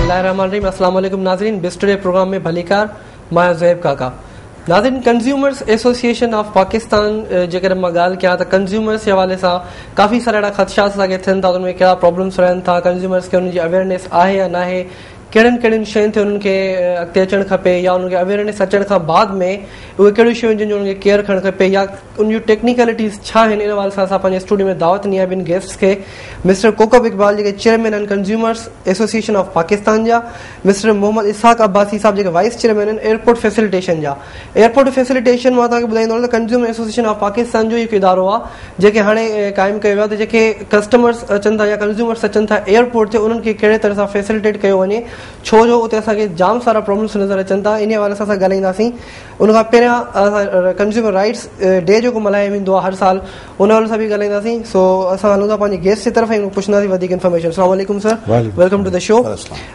बिस्मिल्लाहिर्रहमानिर्रहीम। अस्सलाम वालेकुम नाज़रीन, बिस्ट टुडे प्रोग्राम में भलीकार मां ज़ुहैब काका। नाज़रीन, कंज्यूमर्स एसोसिएशन ऑफ पाकिस्तान जेकर मां ॻाल्हि कयां त कंज्यूमर्स जे हवाले सां काफ़ी सारा अहिड़ा ख़दशात असांखे थियनि था, उनमें कहिड़ा प्रॉब्लम्स रहनि था, कंज्यूमर्स खे उनजी अवेयरनेस आहे या न आहे, कहिड़ियुनि शयुनि ते उन्हनि खे अॻिते अचणु खपे, या उन्हनि खे अवेयरनेस अचण खां बाद में उहे कहिड़ियूं शयूं जिन जो उन्हनि खे केयर करणु खपे, या उन जूं टेक्निकलिटीज़ छा आहिनि। इन हवाले सां असां पंहिंजे स्टूडियो में दावत ॾिनी आहे ॿिनि गेस्ट्स खे, मिस्टर कोकब इकबाल जेके चेयरमैन आहिनि कंज्यूमर्स एसोसिएशन ऑफ पाकिस्तान जा, मिस्टर मोहम्मद इसहाक अब्बासी साहब जेके वाइस चेयरमैन आहिनि एयरपोर्ट फैसिलिटेशन जा। एयरपोर्ट फैसिलिटेशन मां तव्हांखे ॿुधाईंदो त कंज्यूमर एसोसिएशन ऑफ पाकिस्तान जो हिकु इदारो आहे जेके हाणे क़ाइमु कयो आहे त जेके कस्टमर्स अचनि था या कंज्यूमर्स अचनि था एयरपोर्ट ते, उन्हनि खे कहिड़े तरह सां फैसिलिटेट कयो वञे, छो जो उते असांखे जाम सारा प्रॉब्लम्स नज़र अचनि था। इन हवाले सां असां ॻाल्हाईंदासीं। उनखां पहिरियां कंज्यूमर राइट्स डे जेको मल्हायो वेंदो आहे हर साल, उन हवाले सां बि ॻाल्हाईंदासीं। सो असां हलूं था पंहिंजे गेस्ट की तरफ ऐं पुछंदासीं वधीक इन्फॉर्मेशन। अस्सलाम वालेकुम sir, welcome to the show.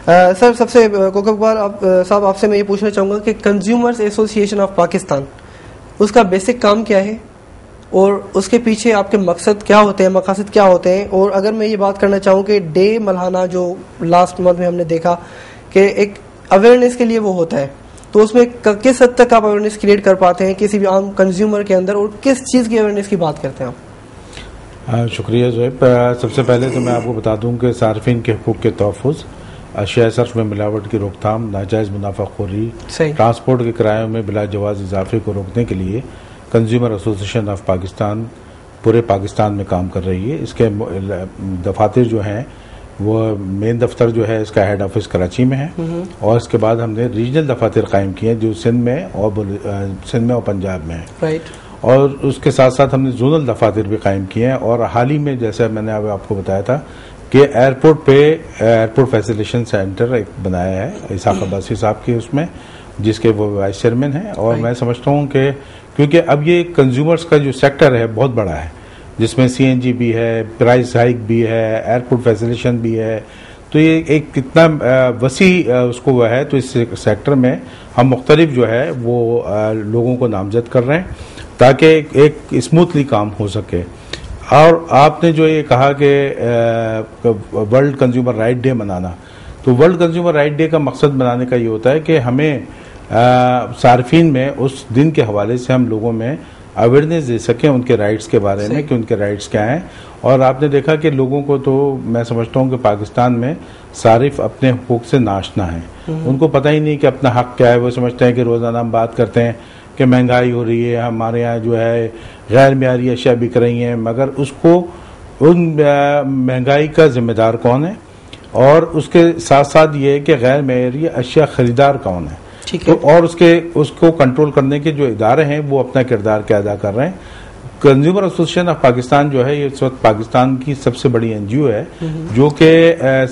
Sir, सबसे कोकब इकबाल साहब, आपसे मैं ये पूछना चाहूँगा कि कंज्यूमर्स एसोसिएशन ऑफ पाकिस्तान, उसका बेसिक काम क्या है और उसके पीछे आपके मकसद क्या होते हैं, मकासद क्या होते हैं। और अगर मैं ये बात करना चाहूँ कि डे मल्हाना जो लास्ट मंथ में हमने देखा कि एक अवेयरनेस के लिए वो होता है, तो उसमें किस हद तक आप अवेयरनेस क्रिएट कर पाते हैं किसी भी आम कंज्यूमर के अंदर, और किस चीज़ की अवेयरनेस की बात करते हैं आप? शुक्रिया ज़ुहैब। सबसे पहले तो मैं आपको बता दूं कि सार्फिन के हुकूक के तहफ़्फ़ुज़, अशिया सर्फ में मिलावट की रोकथाम, नाजायज़ मुनाफाखोरी, ट्रांसपोर्ट के किरायों में बिला जवाज़ इजाफे को रोकने के लिए कंज्यूमर एसोसिएशन ऑफ पाकिस्तान पूरे पाकिस्तान में काम कर रही है। इसके दफातर जो हैं वो मेन दफ्तर जो है इसका हेड ऑफिस कराची में है, और इसके बाद हमने रीजनल दफातर कायम किए हैं जो सिंध में और पंजाब में है। राइट। और उसके साथ साथ हमने जोनल दफातर भी कायम किए हैं। और हाल ही में जैसे मैंने अब आपको बताया था कि एयरपोर्ट पे एयरपोर्ट फैसिलिटेशन सेंटर एक बनाया है इसहाक अब्बासी साहब के, उसमें जिसके वो वाइस चेयरमैन हैं। और मैं समझता हूँ कि क्योंकि अब ये कंज्यूमर्स का जो सेक्टर है बहुत बड़ा है, जिसमें सीएनजी भी है, प्राइस हाइक भी है, एयरपोर्ट फैसिलिटेशन भी है, तो ये एक कितना वसी उसको वो है। तो इस सेक्टर में हम मुख्तलिफ जो है वो लोगों को नामजद कर रहे हैं ताकि एक स्मूथली काम हो सके। और आपने जो ये कहा कि वर्ल्ड कंज्यूमर राइट डे मनाना, तो वर्ल्ड कंज्यूमर राइट डे का मकसद बनाने का ये होता है कि हमें सार्फिन में उस दिन के हवाले से हम लोगों में अवेयरनेस दे सकें उनके राइट्स के बारे में कि उनके राइट्स क्या हैं। और आपने देखा कि लोगों को, तो मैं समझता हूँ कि पाकिस्तान में सारिफ अपने हुकूक से नाशना है, उनको पता ही नहीं कि अपना हक क्या है। वो समझते हैं कि रोज़ाना हम बात करते हैं कि महंगाई हो रही है, हमारे यहाँ जो है गैर मियारी अशिया बिक रही हैं, मगर उसको उन महंगाई का जिम्मेदार कौन है, और उसके साथ साथ ये है कि गैर मियारी अशिया खरीदार कौन है। तो और उसको कंट्रोल करने के जो इदारे हैं वो अपना किरदार क्या अदा कर रहे हैं। कंज्यूमर एसोसिएशन ऑफ पाकिस्तान जो है ये इस वक्त पाकिस्तान की सबसे बड़ी एनजीओ है जो कि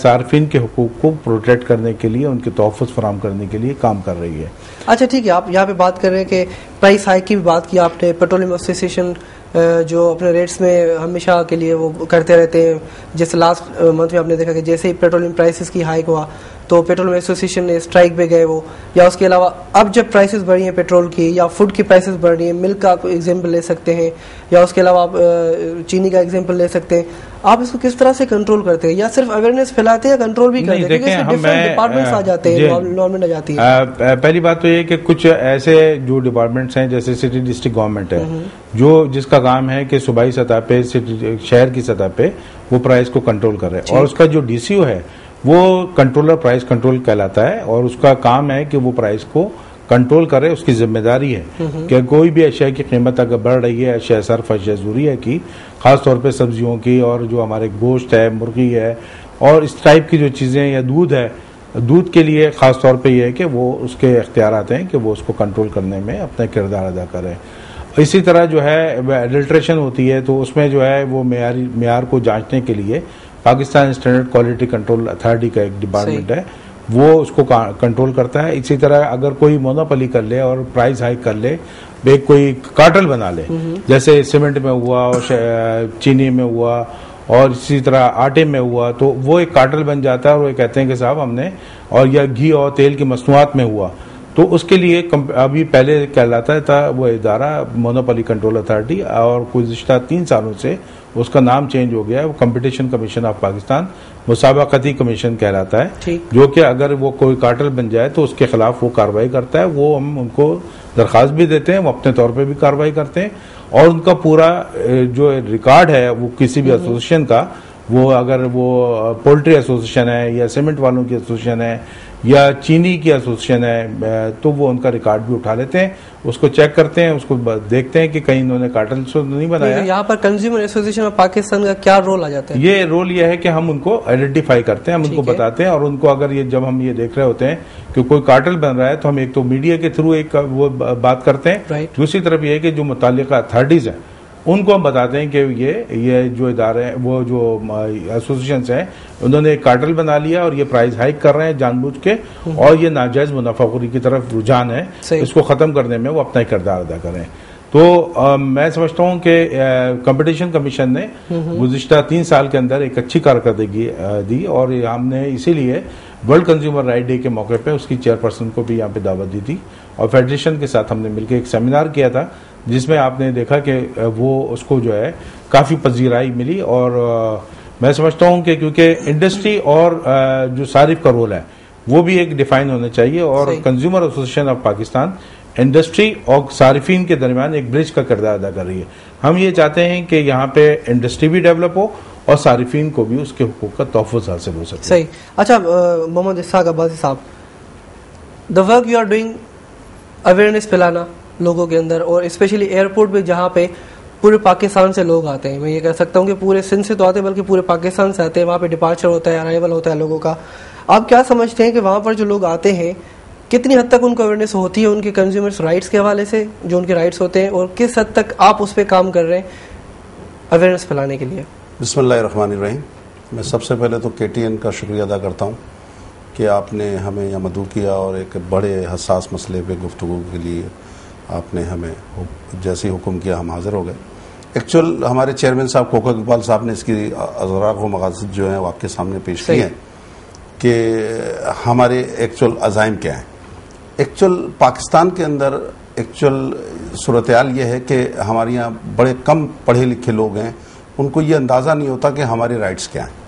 सार्फिन के हुकूक को प्रोटेक्ट करने के लिए, उनके तोहफ़्फ़ुज़ फराहम करने के लिए काम कर रही है। अच्छा, ठीक है, आप यहाँ पे बात कर रहे हैं कि प्राइस हाइक की भी बात की आपने। पेट्रोलियम एसोसिएशन जो अपने रेट्स में हमेशा के लिए वो करते रहते हैं, जैसे लास्ट मंथ में आपने देखा कि जैसे ही पेट्रोलियम प्राइसेस की हाइक हुआ तो पेट्रोलियम एसोसिएशन ने स्ट्राइक पे गए वो, या उसके अलावा अब जब प्राइसेस बढ़ी हैं पेट्रोल की या फूड की प्राइसेस बढ़ रही हैं, मिल्क का आप एग्जाम्पल ले सकते हैं, या उसके अलावा आप चीनी का एग्जाम्पल ले सकते हैं। आप इसको किस तरह से कंट्रोल करते हैं, या सिर्फ अवेयरनेस फैलाते हैं या कंट्रोल भी करते हैं? क्योंकि इसमें डिफरेंट डिपार्टमेंट्स आ जाते हैं, गवर्नमेंट आ जाती है। पहली बात तो ये कि कुछ ऐसे जो डिपार्टमेंट्स हैं जैसे सिटी डिस्ट्रिक्ट गवर्नमेंट है जो जिसका काम है कि सूबाई सतह पे, शहर की सतह पे वो प्राइस को कंट्रोल करे, और उसका जो डीसीओ है वो कंट्रोलर प्राइस कंट्रोल कहलाता है, और उसका काम है कि वो प्राइस को कंट्रोल करे, उसकी जिम्मेदारी है कि कोई भी अशिया की कीमत अगर बढ़ रही है, अशिया सर्फ, अशिया ज़रूरी है, खास तौर पे सब्जियों की, और जो हमारे गोश्त है, मुर्गी है, और इस टाइप की जो चीज़ें, या दूध है, दूध के लिए खास तौर पे ये है कि वो उसके इख्तियारात हैं कि वो उसको कंट्रोल करने में अपना किरदार अदा करें। इसी तरह जो है एडल्ट्रेशन होती है तो उसमें जो है वो मेयार को जांचने के लिए Pakistan standard quality control authority का एक डिपार्टमेंट है, वो उसको कंट्रोल करता है। इसी तरह अगर कोई मोनोपोली कर ले और प्राइस हाइक कर ले, कोई कार्टेल बना ले, जैसे सीमेंट में हुआ और चीनी में हुआ और इसी तरह आटे में हुआ, तो वो एक कार्टेल बन जाता है और वो कहते हैं कि साहब हमने, और या घी और तेल की मसनूआत में हुआ तो उसके लिए अभी पहले कहलाता था वो इदारा मोनोपोली कंट्रोल अथॉरिटी, और गुज़िश्ता 3 सालों से उसका नाम चेंज हो गया है, वो कंपटीशन कमीशन ऑफ पाकिस्तान मुसाबकती कमीशन कहलाता है, जो कि अगर वो कोई कार्टेल बन जाए तो उसके खिलाफ वो कार्रवाई करता है। वो हम उनको दरख्वास्त भी देते हैं, वो अपने तौर पे भी कार्रवाई करते हैं, और उनका पूरा जो रिकॉर्ड है वो किसी भी एसोसिएशन का, वो अगर वो पोल्ट्री एसोसिएशन है या सीमेंट वालों की एसोसिएशन है या चीनी की एसोसिएशन है, तो वो उनका रिकॉर्ड भी उठा लेते हैं, उसको चेक करते हैं, उसको देखते हैं कि कहीं इन्होंने कार्टेल तो नहीं बनाया। यहाँ पर कंज्यूमर एसोसिएशन ऑफ पाकिस्तान का क्या रोल आ जाता है? ये रोल ये है कि हम उनको आइडेंटिफाई करते हैं, हम उनको बताते हैं, और उनको अगर ये जब हम ये देख रहे होते हैं कि कोई कार्टेल बन रहा है तो हम एक तो मीडिया के थ्रू एक वो बात करते हैं, दूसरी तरफ ये है कि जो मुताल्लिका अथॉरिटीज हैं उनको हम बताते हैं कि ये जो इदारे हैं, वो जो एसोसिएशंस हैं, उन्होंने एक कार्टेल बना लिया और ये प्राइस हाइक कर रहे हैं जानबूझ के, और ये नाजायज मुनाफाखोरी की तरफ रुझान है, इसको खत्म करने में वो अपना ही किरदार अदा करें। तो मैं समझता हूँ कि कंपटीशन कमीशन ने गुज़िश्ता 3 साल के अंदर एक अच्छी कारकर्दगी दी, और हमने इसीलिए वर्ल्ड कंज्यूमर राइट डे के मौके पे उसकी चेयरपर्सन को भी यहाँ पे दावत दी थी, और फेडरेशन के साथ हमने मिलकर एक सेमिनार किया था, जिसमें आपने देखा कि वो उसको जो है काफ़ी पजीराई मिली। और मैं समझता हूँ कि क्योंकि इंडस्ट्री और जो सारिफ का रोल है वो भी एक डिफाइन होना चाहिए, और consumer association of Pakistan industry और सारिफीन के दरमियान एक ब्रिज का किरदार अदा कर रही है। हम ये चाहते हैं कि यहाँ पे इंडस्ट्री भी डेवलप हो और सारिफीन को भी उसके हुकूक का तहफ़्फ़ुज़ हासिल हो सके। सही। अच्छा Mohammad Ishaq Abbasi sahab, the work you are doing, awareness फैलाना लोगों के अंदर, और स्पेशली एयरपोर्ट पे जहाँ पे पूरे पाकिस्तान से लोग आते हैं, मैं ये कह सकता हूँ कि पूरे सिंध से तो आते हैं बल्कि पूरे पाकिस्तान से आते हैं, वहाँ पे डिपार्चर होता है, अराइवल होता है लोगों का। आप क्या समझते हैं कि वहाँ पर जो लोग आते हैं कितनी हद तक उनको अवेयरनेस होती है उनके कंज्यूमर्स राइट्स के हवाले से, जो उनके राइट्स होते हैं, और किस हद तक आप उस पर काम कर रहे हैं अवेयरनेस फैलाने के लिए? बिस्मिल्लाहिर्रहमानिर्रहीम। मैं सबसे पहले तो KTN का शुक्रिया अदा करता हूँ कि आपने हमें यहाँ मदऊ किया और एक बड़े हसास मसले पे गुफ्तगू के लिए आपने हमें जैसे ही हुक्म किया हम हाजिर हो गए। एक्चुअल हमारे चेयरमैन साहब कोका इकबाल साहब ने इसकी अज़राक़ व मक़ासिद जो है वो आपके सामने पेश किए हैं कि हमारे एक्चुअल अज़ाइम क्या हैं। एक्चुअल पाकिस्तान के अंदर एक्चुअल सूरत-ए-हाल ये है कि हमारे यहाँ बड़े कम पढ़े लिखे लोग हैं, उनको ये अंदाज़ा नहीं होता कि हमारे राइट्स क्या हैं।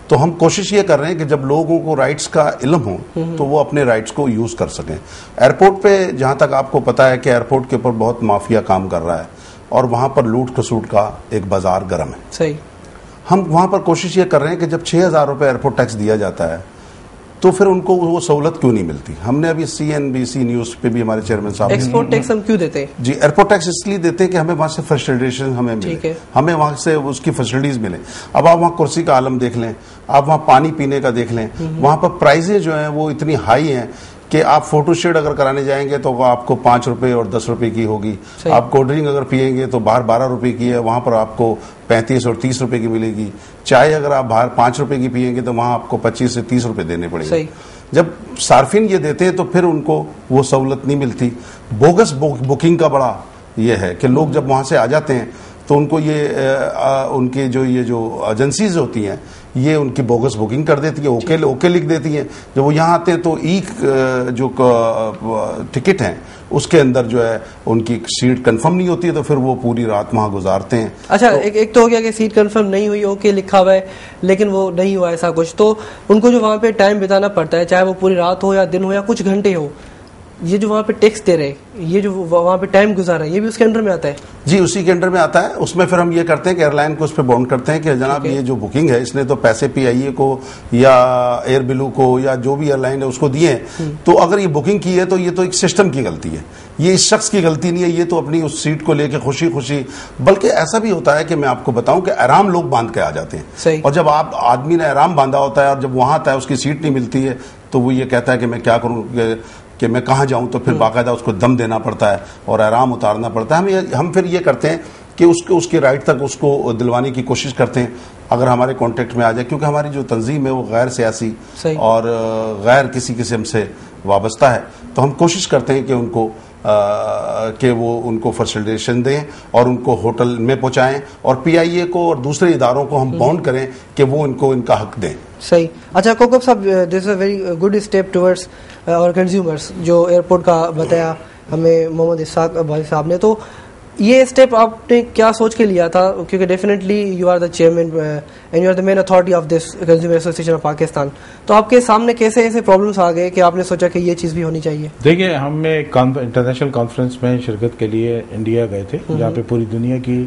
तो हम कोशिश ये कर रहे हैं कि जब लोगों को राइट्स का इल्म हो तो वो अपने राइट्स को यूज़ कर सकें। एयरपोर्ट पे जहाँ तक आपको पता है कि एयरपोर्ट के ऊपर बहुत माफिया काम कर रहा है और वहाँ पर लूट खसूट का एक बाजार गर्म है। सही। हम वहाँ पर कोशिश ये कर रहे हैं कि जब 6,000 रुपये एयरपोर्ट टैक्स दिया जाता है तो फिर उनको वो सहूलत क्यों नहीं मिलती। हमने अभी CNBC न्यूज़ पे भी हमारे चेयरमैन साहब एक्सपोर्ट टैक्स हम क्यों देते हैं? जी, एयरपोर्ट टैक्स इसलिए देते हैं कि हमें वहाँ से फैसिलिटेशन हमें मिले, हमें वहाँ से उसकी फैसिलिटीज मिले। अब आप वहाँ कुर्सी का आलम देख लें, आप वहाँ पानी पीने का देख लें, वहाँ पर प्राइजें जो हैं वो इतनी हाई हैं कि आप फोटोशूट अगर कराने जाएंगे तो आपको 5 रुपए और 10 रुपए की होगी। आप कोल्ड ड्रिंक अगर पियेंगे तो बाहर 12 रुपए की है, वहां पर आपको 35 और 30 रुपए की मिलेगी। चाय अगर आप बाहर 5 रुपए की पियेंगे तो वहां आपको 25 से 30 रुपए देने पड़ेंगे। जब सार्फिन ये देते हैं तो फिर उनको वो सहूलत नहीं मिलती। बोगस बुकिंग का बड़ा ये है कि लोग जब वहां से आ जाते हैं तो उनको ये उनके जो एजेंसीज होती हैं ये उनकी बोगस बुकिंग कर देती है, ओके लिख देती हैं। जब वो यहाँ आते हैं तो जो टिकट हैं उसके अंदर जो है उनकी सीट कंफर्म नहीं होती है, तो फिर वो पूरी रात वहाँ गुजारते हैं। अच्छा, तो एक तो हो गया कि सीट कंफर्म नहीं हुई, ओके लिखा हुआ है लेकिन वो नहीं हुआ ऐसा कुछ, तो उनको जो वहाँ पे टाइम बिताना पड़ता है, चाहे वो पूरी रात हो या दिन हो या कुछ घंटे हो, ये जो वहाँ पे टैक्स दे रहे हैं, ये जो वहाँ पे टाइम गुजारा है, ये भी उसके अंडर में आता है? जी, उसी के अंडर में आता है। उसमें फिर हम ये करते हैं कि एयरलाइन को उस पर बाउंड करते हैं कि जनाब ये जो बुकिंग है इसने तो पैसे PIA को या एयर बिलू को या जो भी एयरलाइन है उसको दिए हैं, तो अगर ये बुकिंग की है तो ये तो एक सिस्टम की गलती है, ये इस शख्स की गलती नहीं है। ये तो अपनी उस सीट को लेकर खुशी खुशी, बल्कि ऐसा भी होता है कि मैं आपको बताऊं कि आराम लोग बांध के आ जाते हैं, और जब आप आदमी ने आराम बांधा होता है और जब वहां आता है उसकी सीट नहीं मिलती है तो वो ये कहता है कि मैं क्या करूं कि मैं कहाँ जाऊं, तो फिर बाकायदा उसको दम देना पड़ता है और आराम उतारना पड़ता है। हम फिर ये करते हैं कि उसके राइट तक उसको दिलवाने की कोशिश करते हैं अगर हमारे कांटेक्ट में आ जाए, क्योंकि हमारी जो तंजीम है वो गैर सियासी और गैर किसी किस्म से वाबस्ता है, तो हम कोशिश करते हैं कि उनको कि वो उनको फैसिलिटेशन दें और उनको होटल में पहुंचाएं, और PIA को और दूसरे इदारों को हम बाउंड करें कि वो इनको इनका हक दें। सही। अच्छा कोकब साहब, this is a very good step towards और कंज्यूमर्स, जो एयरपोर्ट का बताया हमें मोहम्मद इसाक भाई साहब ने, तो ये स्टेप आपने क्या सोच के लिया था? क्योंकि definitely you are the chairman and you are the main authority of this consumer association of Pakistan, तो आपके सामने कैसे ऐसे प्रॉब्लम्स आ गए कि आपने सोचा कि ये चीज़ भी होनी चाहिए? देखिए, हम इंटरनेशनल कॉन्फ्रेंस में शिरकत के लिए इंडिया गए थे, जहाँ पे पूरी दुनिया की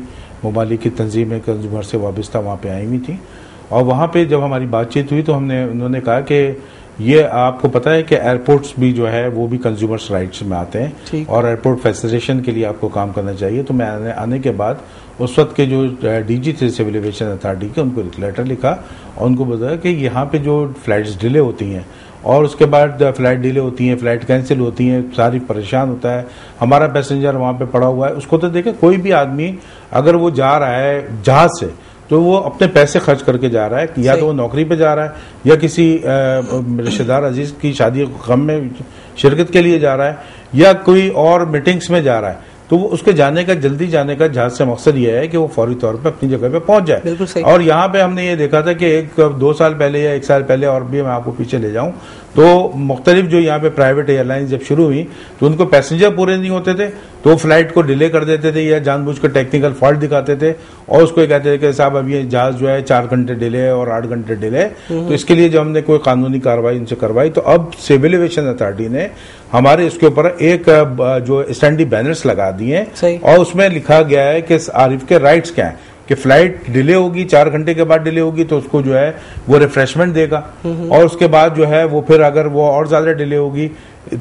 ममालिक की तंजीमें कंज्यूमर से वाबस्ता वहाँ पे आई हुई थी, और वहाँ पे जब हमारी बातचीत हुई तो उन्होंने कहा कि ये आपको पता है कि एयरपोर्ट्स भी जो है वो भी कंज्यूमर्स राइट्स में आते हैं और एयरपोर्ट फैसिलिटेशन के लिए आपको काम करना चाहिए। तो मैं आने के बाद उस वक्त के जो DG थे सिविल एविएशन अथॉरिटी के, उनको एक लेटर लिखा और उनको बताया कि यहाँ पे जो फ्लाइट्स डिले होती हैं और उसके बाद फ्लाइट डिले होती हैं, फ्लाइट कैंसिल होती हैं, सारी परेशान होता है, हमारा पैसेंजर वहाँ पे पड़ा हुआ है। उसको तो देखें, कोई भी आदमी अगर वो जा रहा है जहाज से तो वो अपने पैसे खर्च करके जा रहा है, या तो वो नौकरी पे जा रहा है या किसी रिश्तेदार अजीज की शादी गम में शिरकत के लिए जा रहा है या कोई और मीटिंग्स में जा रहा है, तो वो उसके जाने का, जल्दी जाने का जहाज से मकसद ये है कि वो फौरी तौर पे अपनी जगह पे पहुंच जाए। और यहाँ पे हमने ये देखा था कि 2 साल पहले या 1 साल पहले, और भी मैं आपको पीछे ले जाऊं तो मुख्तलिफ जो यहाँ पे प्राइवेट एयरलाइंस जब शुरू हुई तो उनको पैसेंजर पूरे नहीं होते थे तो फ्लाइट को डिले कर देते थे या जानबूझकर टेक्निकल फॉल्ट दिखाते थे और उसको कहते थे कि साहब अब ये जहाज जो है 4 घंटे डिले और 8 घंटे डिले। तो इसके लिए जब हमने कोई कानूनी कार्रवाई इनसे करवाई तो अब सिविल एविएशन अथॉरिटी ने हमारे इसके ऊपर एक जो स्टैंडी बैनर्स लगा दिए और उसमें लिखा गया है कि आरिफ के राइट्स क्या है कि फ्लाइट डिले होगी, 4 घंटे के बाद डिले होगी तो उसको जो है वो रिफ्रेशमेंट देगा, और उसके बाद जो है वो फिर अगर वो और ज्यादा डिले होगी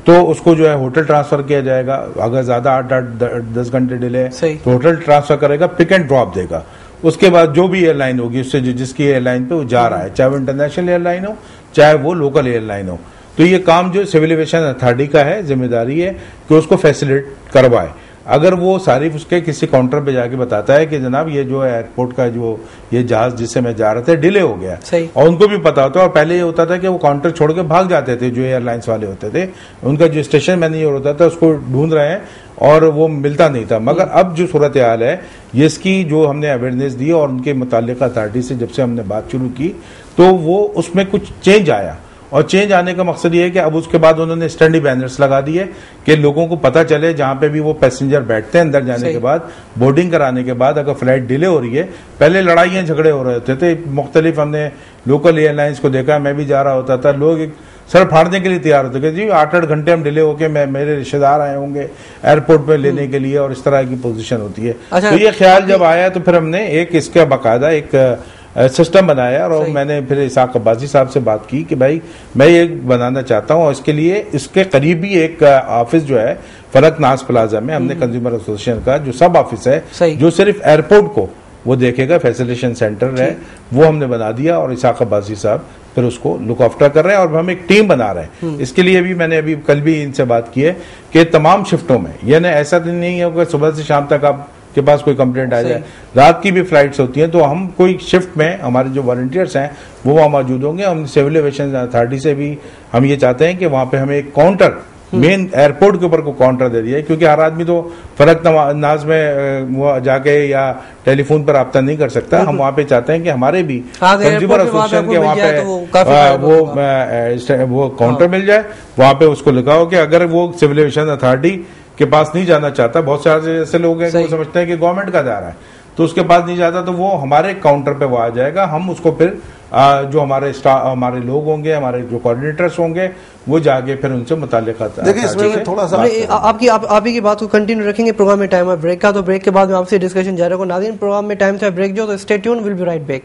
तो उसको जो है होटल ट्रांसफर किया जाएगा। अगर ज्यादा 8-10 घंटे डिले तो होटल ट्रांसफर करेगा, पिक एंड ड्रॉप देगा। उसके बाद जो भी एयरलाइन होगी उससे जिसकी एयरलाइन पे वो जा रहा है, चाहे वो इंटरनेशनल एयरलाइन हो चाहे वो लोकल एयरलाइन हो, तो ये काम जो सिविल एविएशन अथॉरिटी का है, जिम्मेदारी है कि उसको फैसिलिटेट करवाए। अगर वो सारिफ उसके किसी काउंटर पे जाके बताता है कि जनाब ये जो एयरपोर्ट का जो ये जहाज जिससे मैं जा रहा था डिले हो गया, और उनको भी पता होता है, और पहले ये होता था कि वो काउंटर छोड़ के भाग जाते थे जो एयरलाइंस वाले होते थे, उनका जो स्टेशन मैनेजर होता था उसको ढूंढ रहे हैं और वो मिलता नहीं था। मगर अब जो सूरत हाल है इसकी जो हमने अवेयरनेस दी और उनके मुताल्लिका अथॉरिटी से जब से हमने बात शुरू की तो वो उसमें कुछ चेंज आया, और चेंज आने का मकसद ये है कि अब उसके बाद उन्होंने स्टैंडी बैनर्स लगा दिए कि लोगों को पता चले जहां पे भी वो पैसेंजर बैठते हैं अंदर जाने के बाद, बोर्डिंग कराने के बाद अगर फ्लाइट डिले हो रही है, पहले लड़ाइयां झगड़े हो रहे होते थे मुख्तलिफ, हमने लोकल एयरलाइंस को देखा, मैं भी जा रहा होता था, लोग सर फाड़ने के लिए तैयार होते थे, जी 8-8 घंटे हम डिले होके मेरे रिश्तेदार आए होंगे एयरपोर्ट पे लेने के लिए, और इस तरह की पोजीशन होती है। तो ये ख्याल जब आया तो फिर हमने एक इसका बाकायदा एक सिस्टम बनाया और मैंने फिर इसाक अब्बासी साहब से बात की कि भाई मैं ये बनाना चाहता हूँ, और इसके लिए इसके करीब ही एक ऑफिस जो है फलक नाज प्लाजा में हमने कंज्यूमर एसोसिएशन का जो सब ऑफिस है जो सिर्फ एयरपोर्ट को वो देखेगा, फैसिलिटेशन सेंटर है, वो हमने बना दिया, और इसाक अब्बासी साहब फिर उसको लुक आफ्टर कर रहे हैं और हम एक टीम बना रहे हैं। इसके लिए भी मैंने अभी कल भी इनसे बात की है कि तमाम शिफ्टों में, यानी ऐसा दिन नहीं है कि सुबह से शाम तक आप के पास कोई कंप्लेंट आ जाए, रात की भी फ्लाइट्स होती हैं, तो हम कोई शिफ्ट में हमारे जो वॉलंटियर्स हैं वो वहाँ मौजूद होंगे। हम सिविल एविएशन अथॉरिटी से भी हम ये चाहते हैं कि वहाँ पे हमें एक काउंटर मेन एयरपोर्ट के ऊपर को काउंटर दे दिया है, क्योंकि हर आदमी तो फलक नाज में जाके या टेलीफोन पर राब्ता नहीं कर सकता। हम वहाँ पे चाहते हैं कि हमारे भी कंज्यूमर एसोसिएशन के वहाँ पे वो काउंटर मिल जाए, वहाँ पे उसको लिखा हो कि अगर वो सिविल एविएशन अथॉरिटी के पास नहीं जाना चाहता, बहुत सारे ऐसे लोग हैं कि वो समझते हैं कि गवर्नमेंट का जा रहा है, तो उसके पास नहीं जाता, तो वो हमारे काउंटर पे वो आ जाएगा। हम उसको फिर जो हमारे लोग होंगे, हमारे जो कोऑर्डिनेटर्स होंगे, वो जाके फिर उनसे मुताल्लिक़ देखिए इसमें थोड़ा सा आप ही की बात को कंटिन्यू रखेंगे। प्रोग्राम में टाइम है ब्रेक का, तो ब्रेक के बाद में आपसे डिस्कशन जारी रखो। नाज़रीन, प्रोग्राम में टाइम था ब्रेक जो, तो stay tune, will be right back.